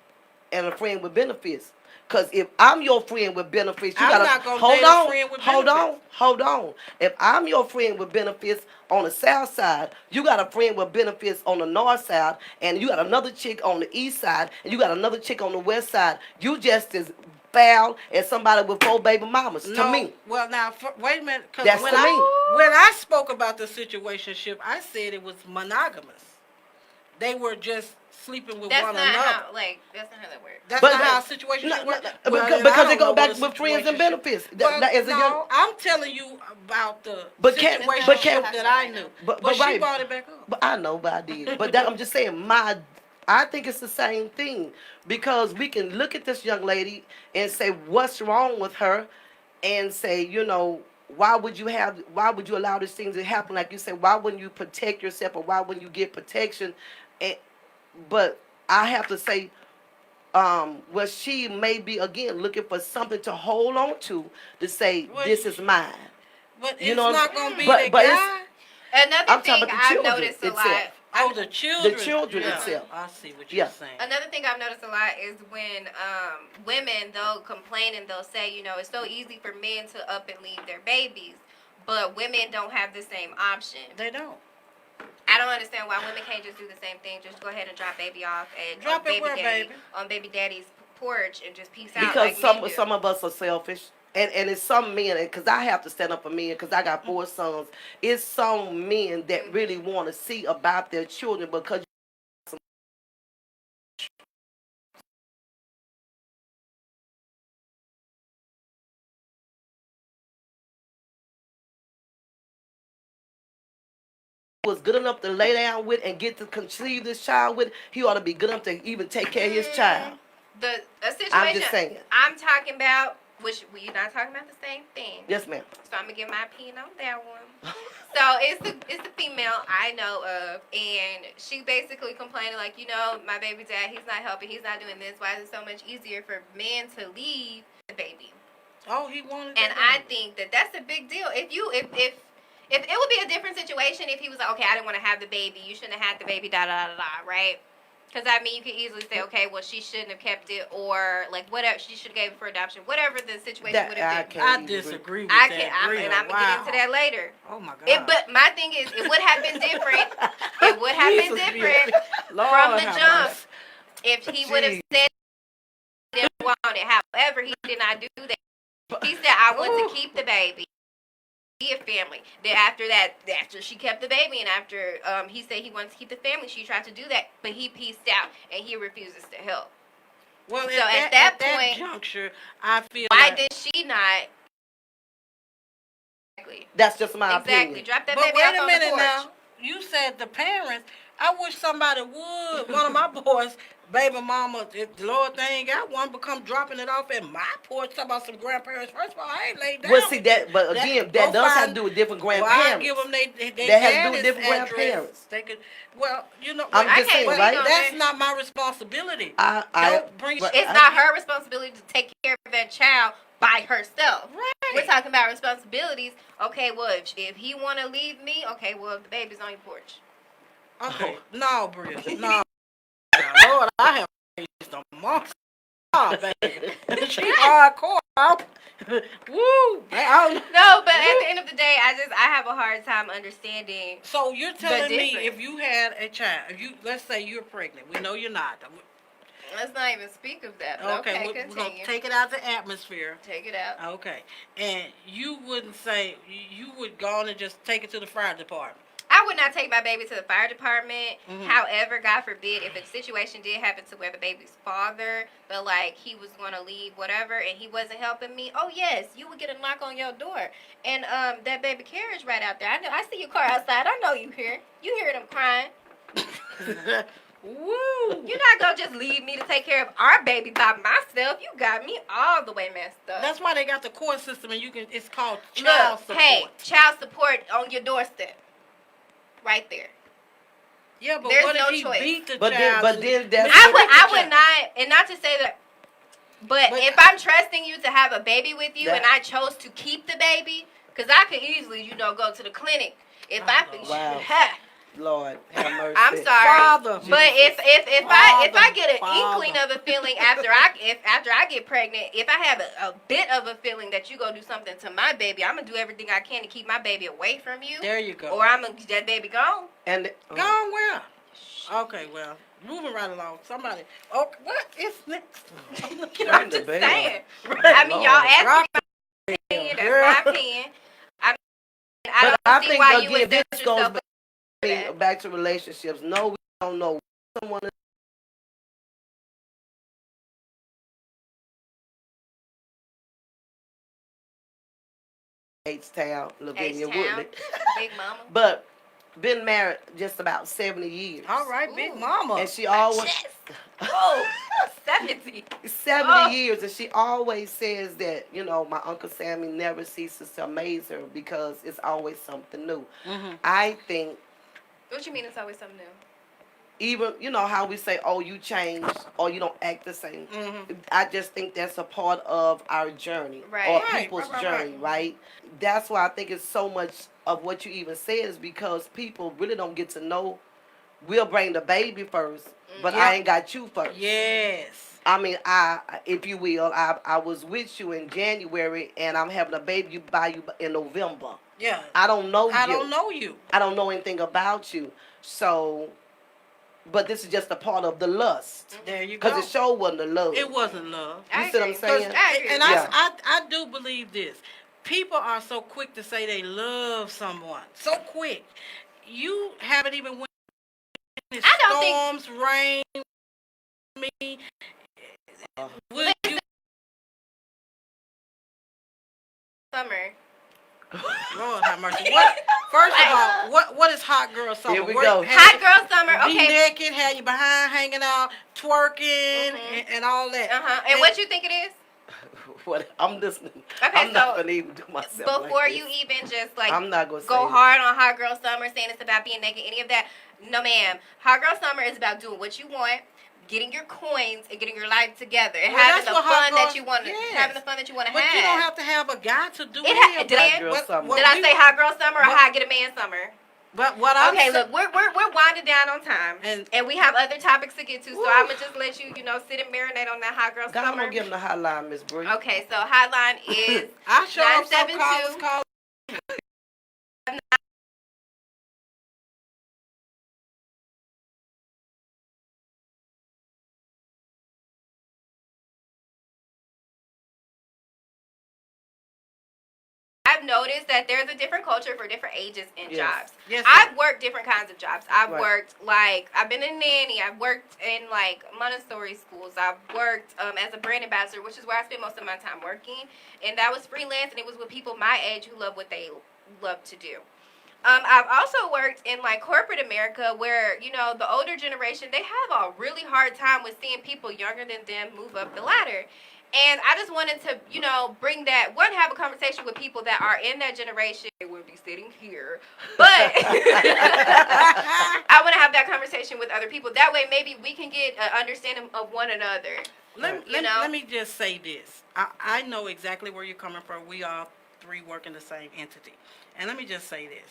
and a friend with benefits? Because if I'm your friend with benefits, you I'm gotta not gonna hold date a on, friend with hold on, benefits. hold on. If I'm your friend with benefits on the south side, you got a friend with benefits on the north side, and you got another chick on the east side, and you got another chick on the west side. You just as foul as somebody with 4 baby mamas. To No, me, well now, wait a minute, because that's to me. when I spoke about the situationship, I said it was monogamous. They were just sleeping with That's one not another. that's not how that works. That's But not how a no, situationship no, works. no, Well, because, and I it don't go know back what a with friends and situationship- benefits. Well, As a no, young, I'm telling you about the But can- but situationship can- that I knew. But she right. brought it back up. But I know, but I did. But that, I'm just saying, I think it's the same thing because we can look at this young lady and say, what's wrong with her, and say, why would you allow these things to happen? Like you said, why wouldn't you protect yourself, or why wouldn't you get protection? And but I have to say, well, she may be again looking for something to hold on to say Well, this is mine. But You it's know what I'm not saying? going to be But- the but it's- guy. Another I'm thing talking about the I've children noticed a itself. lot. Oh, the children. children yeah. itself. I see what you're Yeah. saying. Another thing I've noticed a lot is when women, they'll complain and they'll say, it's so easy for men to up and leave their babies, but women don't have the same option. They don't. I don't understand why women can't just do the same thing. Just go ahead and drop baby off at Drop it where, daddy, baby? on baby daddy's porch and just peace out. Because like men do. some of us are selfish, and it's some men. Because I have to stand up for men. Because I got 4 sons. It's some men that really want to see about their children because. Was good enough to lay down with and get to conceive this child with, he ought to be good enough to even take care of his child. A situation I'm just saying. I'm talking about, which we're not talking about the same thing. Yes, ma'am. So I'm gonna give my opinion on that one. So it's a female I know of, and she basically complaining like, my baby dad, he's not helping, he's not doing this. Why is it so much easier for men to leave the baby? Oh, he wanted. And I think that that's a big deal. If it would be a different situation if he was like, okay, I didn't want to have the baby, you shouldn't have had the baby, da da da da, right? Because you could easily say, okay, well, she shouldn't have kept it, or like whatever, she should have gave it for adoption, whatever the situation would have been. I disagree with I that. can, I'm Bria. gonna get into that later. Oh my God. But my thing is, it would have been different. It would have been Jesus, different Lord from the have jump mercy. if he would have said he didn't want it. However, he did not do that. He said, I want to keep the baby. Be a family. Then after she kept the baby, and after he said he wanted to keep the family, she tried to do that, but he pieced out and he refuses to help. Well, So at that that point, juncture, I feel why like, did she not? Exactly. That's just my opinion. Drop that but baby wait off a on minute the porch. now. You said the parents. I wish somebody would. One of my boys, baby mama, if the Lord they ain't got one, but come dropping it off at my porch. Talk about some grandparents. First of all, I ain't laid down. Well, see that, but again, that does have to do with different grandparents. Well, I give them they that has to do with daddy's different address. grandparents. They could, well, I'm I just saying, can't right? speak on That's that. not my responsibility. Don't bring. It's not her responsibility to take care of that child by herself. Right. We're talking about responsibilities. Okay, well, if he want to leave me, okay, well, the baby's on your porch. Okay. No, Bria. No. Lord, I have raised a monster. Oh, baby. She hardcore. Woo. No, but at the end of the day, I have a hard time understanding. So you're telling me difference. if you had a child, let's say you're pregnant. We know you're not. Let's not even speak of that. But okay, we're going continue. to take it out the atmosphere. Take it out. Okay. And you wouldn't say, you would go on and just take it to the fire department. I would not take my baby to the fire department. Mhm. However, God forbid, if a situation did happen to where the baby's father felt like he was going to leave, whatever, and he wasn't helping me, oh yes, you would get a knock on your door. And that baby carriage right out there. I see your car outside. I know you here. You hear them crying. Woo! You're not gonna just leave me to take care of our baby by myself. You got me all the way messed up. That's why they got the court system, and it's called child support. Hey, child support on your doorstep, right there. Yeah, but There's what no if he choice. beat the But child? then that's I would not, and not to say that, but if I'm trusting you to have a baby with you, and I chose to keep the baby, because I could easily, go to the clinic if I could. Wow. Lord, have mercy. I'm sorry, Father. but if I Father, get an Father. inkling of a feeling after I get pregnant, if I have a bit of a feeling that you gonna do something to my baby, I'm gonna do everything I can to keep my baby away from you. There you go. Or I'm gonna get that baby gone. And Gone where? Okay, well, moving right along. Somebody. Oh, what is next? I'm looking Ring I'm the just bell. saying. I mean, y'all Lord. asked Rock me my opinion. That's girl. my opinion. I mean, I But don't I see think, why you again, would this set goes yourself up for that. back to relationships. No, we don't know someone is H-Town, Lavinia H-Town, Woodley. Big Mama. But been married just about 70 years. All right, Big Ooh. Mama. And she always Yes. Whoa, 70. 70 Oh. years, and she always says that, my Uncle Sammy never ceases to amaze her because it's always something new. Mhm. I think What you mean it's always something new? even, how we say, oh, you changed or you don't act the same. Mhm. I just think that's a part of our journey Right. or Right, people's right. journey, right? That's why I think it's so much of what you even said is because people really don't get to know. We'll bring the baby first, but Yeah. I ain't got you first. Yes. I mean, if you will, I was with you in January, and I'm having a baby by you in November. Yeah. I don't know you. I don't know you. I don't know anything about you. So, but this is just a part of the lust. There you go. Because it sure wasn't the love. It wasn't love. You see what I'm agree. saying? I agree. And Yeah. I do believe this. People are so quick to say they love someone. So quick. You haven't even went in I don't think- storms, rain, me. Will you? Summer. Lord have mercy. What? First of all, what is hot girl summer? Here we Where go. you have Hot girl summer. Be Okay. naked, have your behind hanging out, twerking, Mhm. and all that. And what you think it is? What? I'm listening. Okay, I'm not so gonna even do myself Before like you this. even just like I'm not gonna go say hard on Hot Girl Summer, saying it's about being naked, any of that. No, ma'am. Hot Girl Summer is about doing what you want, getting your coins, and getting your life together, and Well, having that's the what hot fun that girls- you want, yes. having the fun that you want to But have. you don't have to have a guy to do It any ha- of did that. I- Girl summer. Did I say Hot Girl Summer or what- Hot Get a Man Summer? But what I'm Okay, sa- look, we're winding down on time, and we have other topics to get to, so Woo. I'm gonna just let you, sit and marinate on that Hot Girl Go Summer. on, give them the hotline, Miss Bree. Okay, so hotline is I show up some 972. call. I've noticed that there's a different culture for different ages and Yes. jobs. Yes, I've worked different kinds of jobs. I've Right. worked I've been a nanny. I've worked in Montessori schools. I've worked as a brand ambassador, which is where I spend most of my time working. And that was freelance, and it was with people my age who love what they love to do. I've also worked in corporate America where, the older generation, they have a really hard time with seeing people younger than them move up the ladder. And I just wanted to, bring that, have a conversation with people that are in that generation. They will be sitting here. But I want to have that conversation with other people. That way maybe we can get an understanding of one another. Let me just say this. I know exactly where you're coming from. We all three work in the same entity. And let me just say this.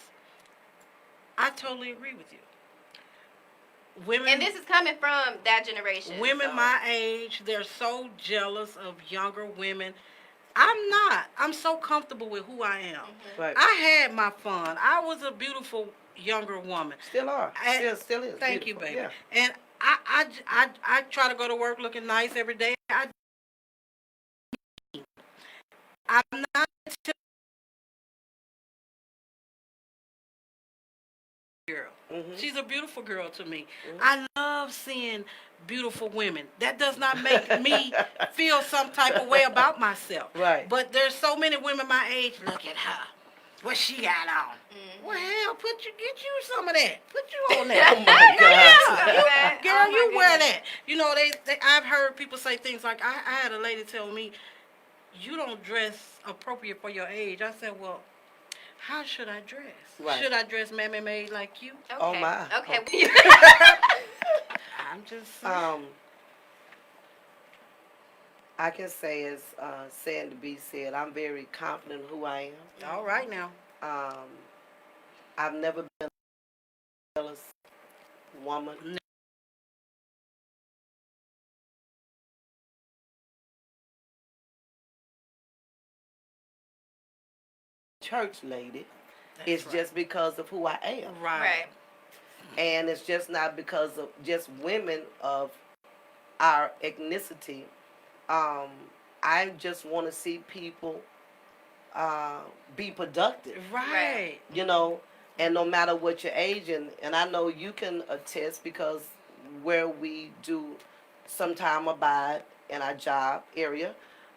I totally agree with you. Women, And this is coming from that generation. women so. my age, they're so jealous of younger women. I'm not. I'm so comfortable with who I am. Right. I had my fun. I was a beautiful younger woman. Still are. And- Still is. Thank you, Beautiful. baby. Yeah. And I try to go to work looking nice every day. I'm not girl. Mhm. She's a beautiful girl to me. I love seeing beautiful women. That does not make me feel some type of way about myself. Right. But there's so many women my age. Look at her. What she got on? Well, hell, get you some of that. Put you on that. Oh my God. Girl, Oh, my you wear goodness. that. I've heard people say things like, I had a lady tell me, you don't dress appropriate for your age. I said, well, how should I dress? Right. Should I dress mammy made like you? Okay. Oh, my. Okay. I'm just saying. I can say, as Sandy B said, I'm very confident in who I am. All right now. I've never been jealous woman. Church lady. That's It's right. just because of who I am. Right. And it's just not because of just women of our ethnicity. Um, I just want to see people uh, be productive, Right. you know, and no matter what your age, and I know you can attest because where we do sometime abide in our job area,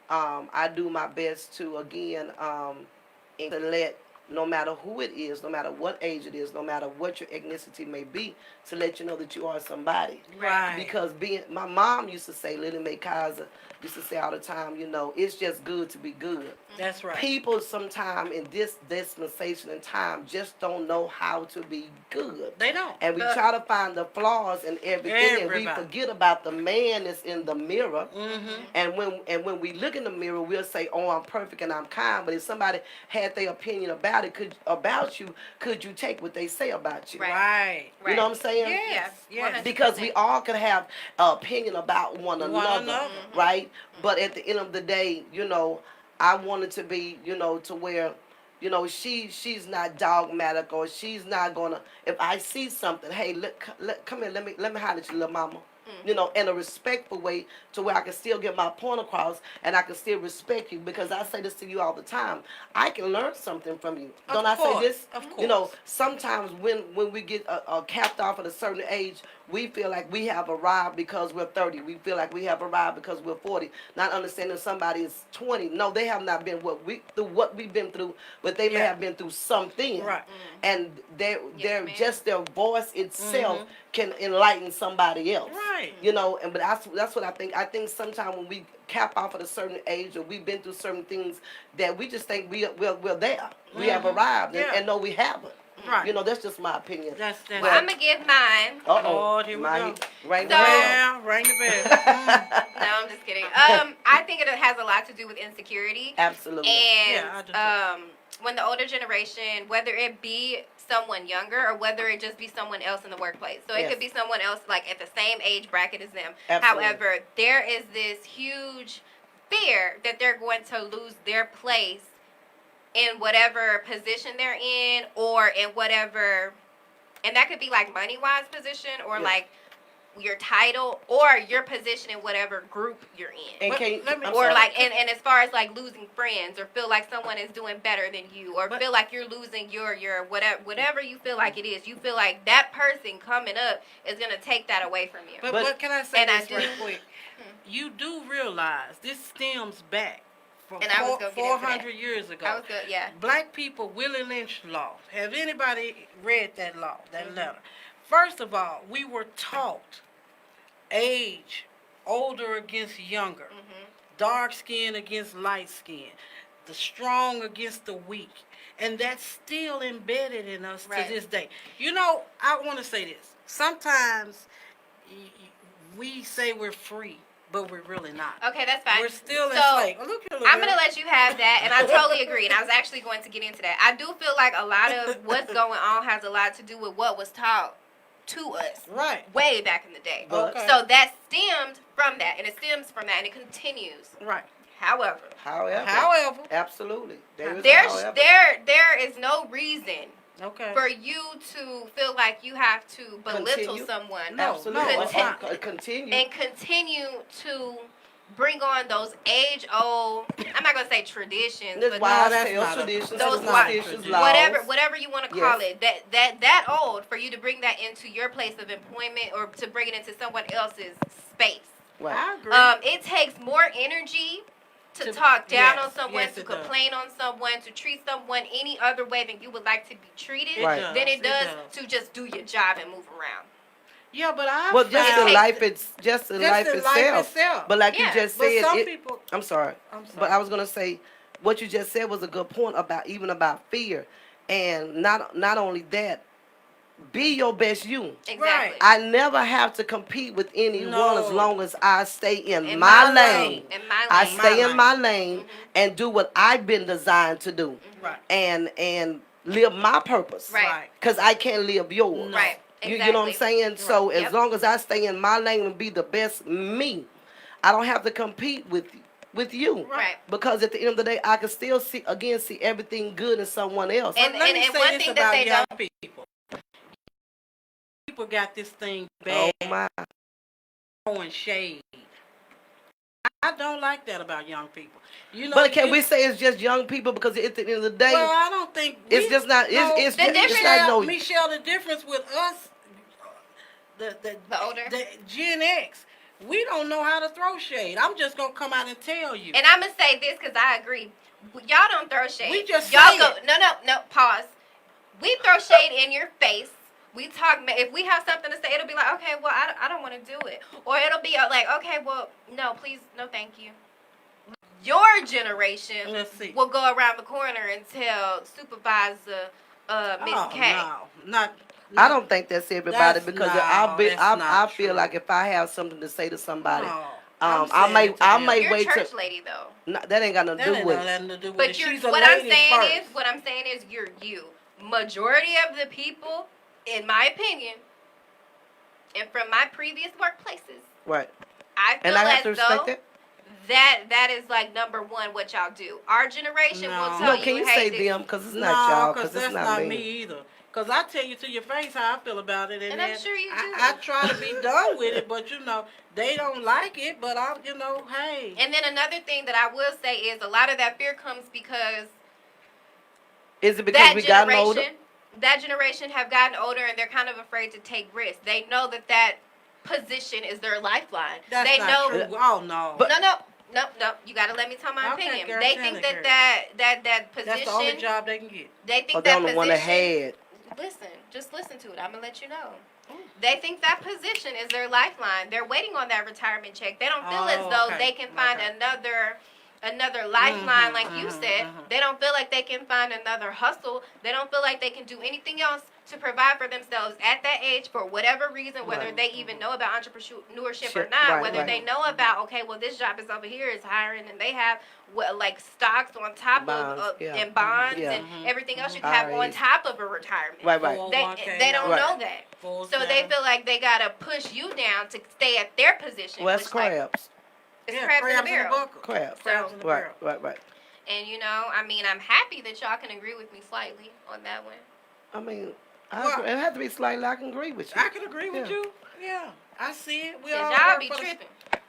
I do my best to again to let no matter who it is, no matter what age it is, no matter what your ethnicity may be, to let you know that you are somebody. Right. Because being, my mom used to say, Lily Mae Kaiser used to say all the time, you know, it's just good to be good. That's right. People sometime in this dispensation and time just don't know how to be good. They don't. And we try to find the flaws in everything, and we Everybody. forget about the man that's in the mirror. Mm-hmm. And when we look in the mirror, we'll say, "Oh, I'm perfect and I'm kind." But if somebody had their opinion about it, could you take what they say about you? Right. You know what I'm saying? Yes. Yes. Because we all can have an opinion about one another, right? But at the end of the day, you know, I wanted to be, you know, to where, you know, she's not dogmatic, or she's not gonna. If I see something, hey, come here, let me holler at you, little mama. You know, in a respectful way, to where I can still get my point across and I can still respect you, because I say this to you all the time. I can learn something from you. Of Don't I course, say this? of You know, course. sometimes when we get capped off at a certain age, we feel like we have arrived because we're 30. We feel like we have arrived because we're 40. Not understanding somebody is 20. No, they have not been what we've been through, but they may have been through something. Right. And they're ma'am. just their voice itself can enlighten somebody else. Right. You know, but that's what I think. I think sometimes when we cap off at a certain age, or we've been through certain things, that we just think we're there. We have arrived, and no, we haven't. Right. You know, that's just my opinion. That's Well, I'm gonna give mine. Lord, here we go. Ring the So- bell. Yeah, ring the bell. No, I'm just kidding. I think it has a lot to do with insecurity. Absolutely. And Yeah, I do too. when the older generation, whether it be someone younger or whether it just be someone else in the workplace. So it Yes. could be someone else like at the same age bracket as them. Absolutely. However, there is this huge fear that they're going to lose their place in whatever position they're in, or in whatever, and that could be like money-wise position, or Yes. like your title, or your position in whatever group you're in. And Let me- I'm Or sorry. like, and as far as like losing friends, or feel like someone is doing better than you, or But- feel like you're losing your whatever you feel like it is, you feel like that person coming up is gonna take that away from you. But can I say And I this do- real quick? You do realize this stems back from And I was gonna get into that. 400 years ago. I was good, yeah. Black people, Willie Lynch law. Have anybody read that law, that Mm-hmm. letter? First of all, we were taught age, older against younger, Mm-hmm. dark skin against light skin, the strong against the weak. And that's still embedded in us Right. to this day. You know, I want to say this. Sometimes we say we're free, but we're really not. Okay, that's fine. We're still So, enslaved. Oh, look here, little I'm girl. gonna let you have that, and I totally agree. And I was actually going to get into that. I do feel like a lot of what's going on has a lot to do with what was taught to us Right. way back in the day. But- Okay. So that stemmed from that, and it stems from that, and it continues. Right. However, However. Absolutely. there is no reason Okay. for you to feel like you have to belittle Continue. someone No, Absolutely. no, it's Continue. and continue to bring on those age-old, I'm not gonna say traditions, This but wives' that's tales, not a- traditions, those superstitions, wives- laws. whatever you want to call Yes. it, that old, for you to bring that into your place of employment, or to bring it into someone else's space. Right. I agree. It takes more energy to To- talk down yes, on someone, yes, to it does. complain on someone, to treat someone any other way than you would like to be treated, Right. than it does does. to just do your job and move around. Yeah, but I Well, just It in takes- life, it's just in life itself. But like Yeah. you just But said, some people. I'm sorry. I'm sorry. But I was gonna say, what you just said was a good point about fear, and not only that, be your best you. Exactly. I never have to compete with anyone No. as long as I stay in, In my my lane. In my I lane. stay My in my lane and do what I've been designed to do, Right. and live my purpose. Right. Right. Cause I can't live yours. Right. You know what I'm saying? So as Yep. long as I stay in my lane and be the best me, I don't have to compete with you. Right. Because at the end of the day, I can still see everything good in someone else. And Let me and say one this thing about that they young don't. people. People got this thing Oh bad, my. throwing shade. I don't like that about young people. You know, But can we say it's just young people? Because at the end of the day, well, I don't think it's just not. It's like no. Michelle, the difference with us, The older. the Gen X, we don't know how to throw shade. I'm just gonna come out and tell you. And I'm gonna say this because I agree. Y'all don't throw shade. We just y'all say go. it. No. Pause. We throw shade in your face. We talk. If we have something to say, it'll be like, okay, well, I don't want to do it, or it'll be like, okay, well, no, please, no, thank you. Your generation Let's see. will go around the corner and tell Supervisor Miss K. No, not. I don't think that's everybody because I feel true. like if I have something to say to somebody, No, I may You're a wait church till. lady though. No, that ain't got nothing to do with it. nothing to do with But it. you're, She's a what I'm lady saying first. is you're you. Majority of the people, in my opinion, and from my previous workplaces, Right. I feel And I have as to respect though that. that is like number one what y'all do. Our generation will No. tell No, can you hey, say them? Because it's No, not y'all. because Because it's that's not not me. me either. Because I tell you to your face how I feel about it. And then I'm sure you do. I try to be done with it, but, they don't like it. But, hey. And then another thing that I will say is a lot of that fear comes because Is it because we gotten older? that generation have gotten older and they're kind of afraid to take risks. They know that position is their lifeline. That's they not know. true. Oh, no. But- No. You got to let me tell my Okay, opinion. girl, They tell think it, that position. That's the only job they can get. They think They that don't want to position. had. Listen, just listen to it. I'm gonna let you know. They think that position is their lifeline. They're waiting on that retirement check. They don't feel as though okay. they can find another lifeline, like you said. They don't feel like they can find another hustle. They don't feel like they can do anything else to provide for themselves at that age for whatever reason, whether they even know about entrepreneurship or not, whether they know about, okay, well, this job is over here is hiring and they have like stocks on top Bonds, of yeah. and bonds Yeah. and everything else you can have on IRAs. top of a retirement. Right. They don't Right. know that. So they feel like they gotta push you down to stay at their position. Well, it's which, like, crabs. it's crabs in the barrel. bucket. Crabs. Crabs in the Right. barrel. Right. And I mean, I'm happy that y'all can agree with me slightly on that one. I mean, Well, it has to be slightly. I can agree with you. I can agree with you. Yeah, I see it. We all Cause y'all work be for the- tripping.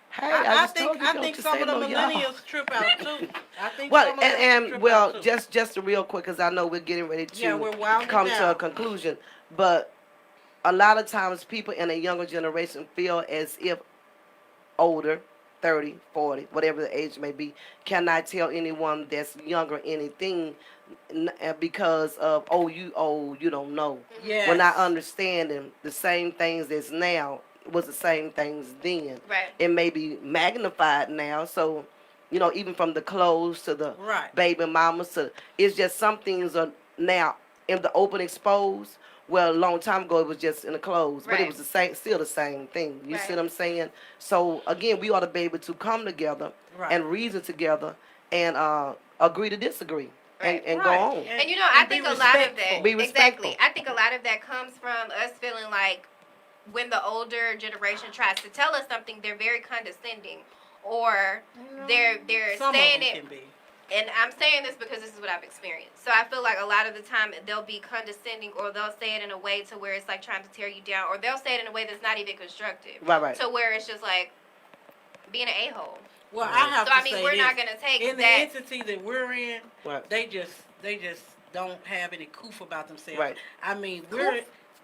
Hey, I just think told you, I don't think you some say of the no, y'all. millennials trip out too. I think Well, some of them and trip well, out too. just real quick, because I know we're getting ready Yeah, we're to winding come to a down. conclusion. But a lot of times, people in a younger generation feel as if older, 30, 40, whatever the age may be, cannot tell anyone that's younger anything because of, oh, you old, you don't know. Yes. We're not understanding the same things as now was the same things then. Right. It may be magnified now, so even from the clothes to the Right. baby mamas to, it's just some things are now in the open exposed. Well, a long time ago it was just in the clothes, but it Right. was still the same thing. You see Right. what I'm saying? So again, we ought to be able to come together Right. and reason together and agree to disagree Right. and go Right. on. And I be think a lot of that respectful. Be respectful. exactly. I think a lot of that comes from us feeling like when the older generation tries to tell us something, they're very condescending, or they're Some saying of them it. can be. And I'm saying this because this is what I've experienced. So I feel like a lot of the time they'll be condescending, or they'll say it in a way to where it's like trying to tear you down, or they'll say it in a way that's not even constructive. Right. To where it's just like being an a-hole. Well, I have So to I mean, say we're this. not gonna take In the that. entity that we're in, Right. they just don't have any coof about themselves. Right. I mean,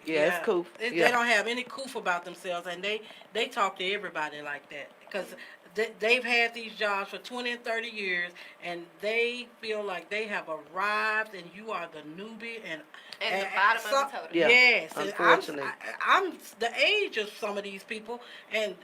Yeah, it's coof. They Yeah. don't have any coof about themselves, and they talk to everybody like that because they've had these jobs for 20 and 30 years, and they feel like they have arrived, and you are the newbie, and the bottom of the totem. Yeah, Yes, and unfortunately. I'm the age of some of these people, and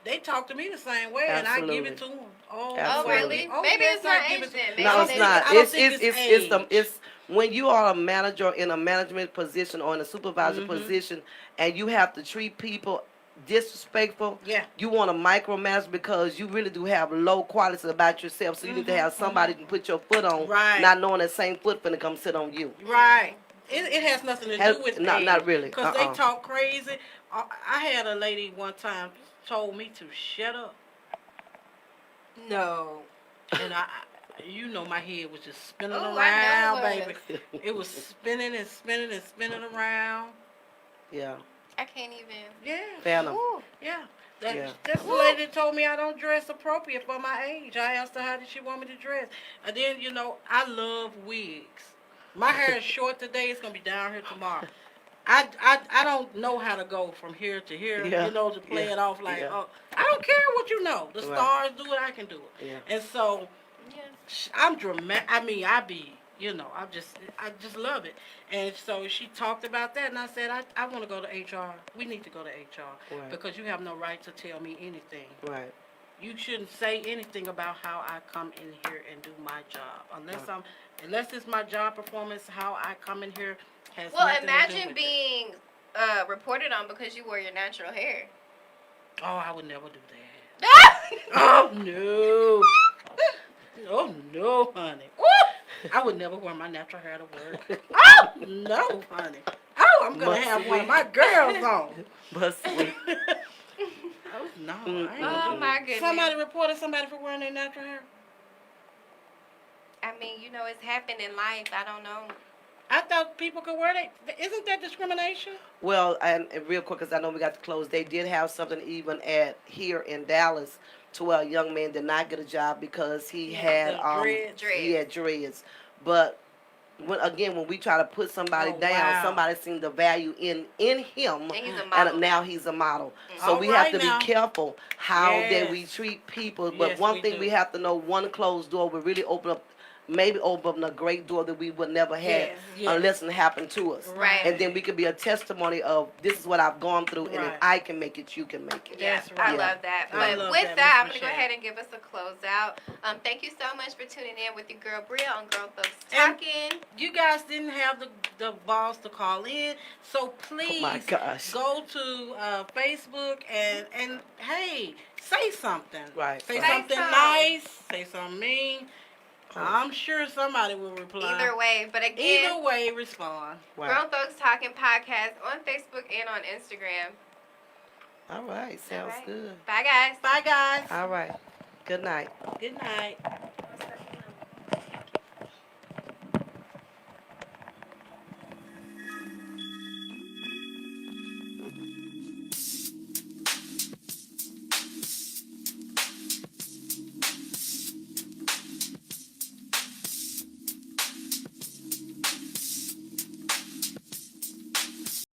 they talk to me the same way, and I give it to them. Oh, Absolutely. really? Oh, Maybe yes, it's I not give age it to- then. Maybe No, I it's don't not. think- I don't think it's It's when you are a manager in a management position or in a supervisor position, and you have to treat people disrespectful. Yeah. You want to micromanage because you really do have low qualities about yourself. So you need to have somebody to put your foot on, Right. not knowing that same foot finna come sit on you. Right. It has nothing to Has- do with not really. Because they talk crazy. I had a lady one time told me to shut up. No. And you know, my head was just spinning Oh, around, I know it baby. It was spinning and spinning and spinning around. Yeah. I can't even. Yeah. Phantom. Ooh. Yeah. Yeah. That's the lady that told me I don't dress appropriate for my age. I asked her how did she want me to dress. And then, you know, I love wigs. My hair is short today. It's going to be down here tomorrow. I don't know how to go from here to here, Yeah. you know, to play Yeah. it off like, Yeah. oh, I don't care what you know. The Right. stars do it, I can do it. Yeah. And so Yeah. I'm dramatic. I mean, you know, I just love it. And so she talked about that, and I said, I want to go to HR. We need to go to HR Right. because you have no right to tell me anything. Right. You shouldn't say anything about how I come in here and do my job, unless it's my job performance. How I come in here has Well, nothing to do imagine with being reported on because you wore your natural hair. it. Oh, I would never do that. Oh no. Oh no, honey. I would never wear my natural hair to work. Oh no, honey. Oh, I'm gonna have one of my girls on. But sweet. Oh no. I ain't Oh gonna do my that. goodness. Somebody reported somebody for wearing their natural hair. I mean, you know, it's happened in life. I don't know. I thought people could wear that. Isn't that discrimination? Well, and real quick, because I know we got to close, they did have something even at here in Dallas to where a young man did not get a job because he had The dreads. he had dreads. But when we try to put somebody Oh, down, wow. somebody seen the value in him, And he's a model. and now he's a model. So All we right have to now. be careful how that we Yes. treat people. But Yes, one we thing do. we have to know: one closed door will really open up. Maybe open up a great door that we would never have Yes. unless it happened to us. Right. And then we could be a testimony of this is what I've gone through, and if Right. I can make it, you can make it. Yeah, That's I right. love that. I But love with that, that, I'm Miss going to go Michelle. ahead and give us a closeout. Thank you so much for tuning in with your girl Bria on Girl Folks And- Talking. You guys didn't have the balls to call in, so please Oh my gosh. go to Facebook and hey, say something. Right. Say Say something something. nice. Say something mean. I'm sure somebody will reply. Either way. But again, Either way, respond. Right. Grown Folks Talking Podcast on Facebook and on Instagram. All right. Sounds All right. good. Bye, guys. Bye, guys. All right. Good night. Good night.